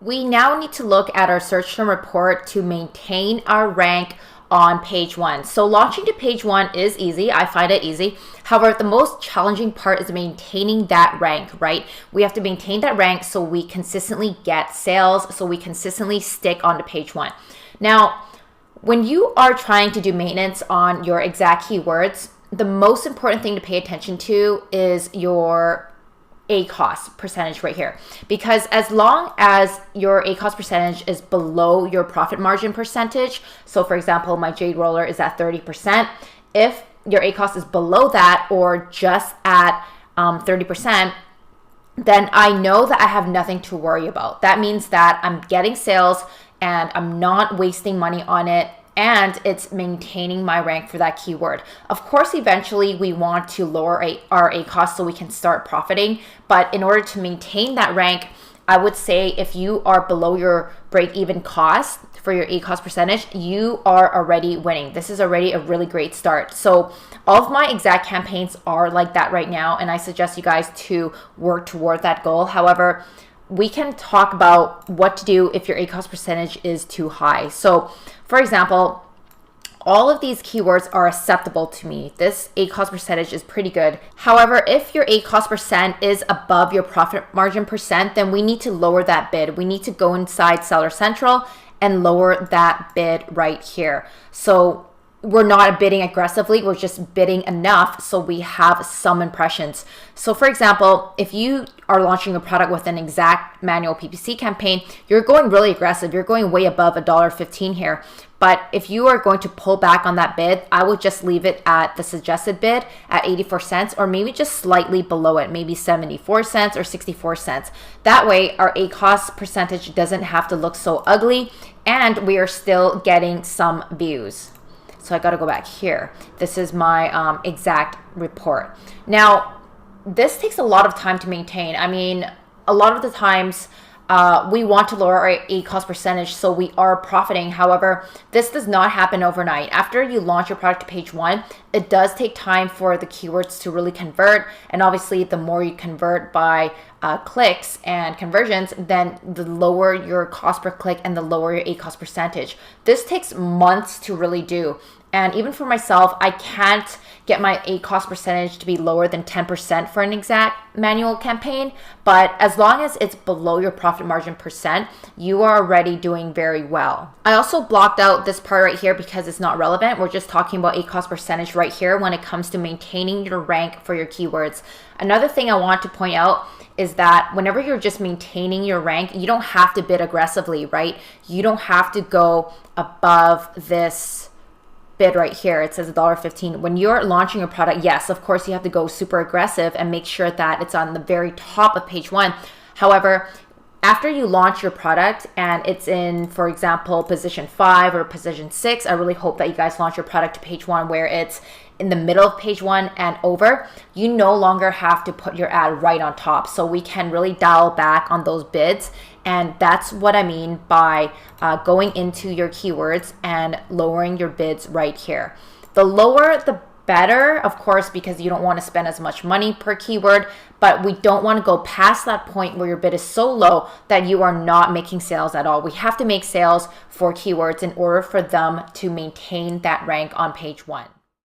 We now need to look at our search term report to maintain our rank on page one. So launching to page one is easy. I find it easy. However, the most challenging part is maintaining that rank, right? We have to maintain that rank so we consistently get sales, so we consistently stick onto page one. Now, when you are trying to do maintenance on your exact keywords, the most important thing to pay attention to is your ACoS percentage right here, because as long as your ACoS percentage is below your profit margin percentage, so for example, my jade roller is at 30%. If your ACoS is below that or just at 30%, then I know that I have nothing to worry about. That means that I'm getting sales and I'm not wasting money on it, and it's maintaining my rank for that keyword. Of course, eventually we want to lower our ACoS so we can start profiting, but in order to maintain that rank, I would say if you are below your break-even cost for your ACoS percentage, you are already winning. This is already a really great start. So all of my exact campaigns are like that right now, and I suggest you guys to work toward that goal. However, we can talk about what to do if your ACoS percentage is too high. So for example, all of these keywords are acceptable to me. This ACoS percentage is pretty good. However, if your ACoS percent is above your profit margin percent, then we need to lower that bid. We need to go inside Seller Central and lower that bid right here. So we're not bidding aggressively, we're just bidding enough so we have some impressions. So for example, if you are launching a product with an exact manual PPC campaign, you're going really aggressive. You're going way above $1.15 here. But if you are going to pull back on that bid, I would just leave it at the suggested bid at 84 cents, or maybe just slightly below it, maybe 74 cents or 64 cents. That way our ACoS percentage doesn't have to look so ugly and we are still getting some views. So I got to go back here. This is my exact report. Now, this takes a lot of time to maintain. I mean, a lot of the times we want to lower our ACoS percentage so we are profiting. However, this does not happen overnight. After you launch your product to page one, it does take time for the keywords to really convert. And obviously, the more you convert by clicks and conversions, then the lower your cost per click and the lower your ACoS percentage. This takes months to really do. And even for myself, I can't get my ACoS percentage to be lower than 10% for an exact manual campaign. But as long as it's below your profit margin percent, you are already doing very well. I also blocked out this part right here because it's not relevant. We're just talking about ACoS percentage right here when it comes to maintaining your rank for your keywords. Another thing I want to point out is that whenever you're just maintaining your rank, you don't have to bid aggressively, right? You don't have to go above this bid right here. It says $1.15. When you're launching a product, yes, of course you have to go super aggressive and make sure that it's on the very top of page one. However, after you launch your product and it's in, for example, position 5 or position 6, I really hope that you guys launch your product to page one where it's in the middle of page one and over. You no longer have to put your ad right on top. So we can really dial back on those bids. And that's what I mean by going into your keywords and lowering your bids right here. The lower, the better, of course, because you don't want to spend as much money per keyword, but we don't want to go past that point where your bid is so low that you are not making sales at all. We have to make sales for keywords in order for them to maintain that rank on page one.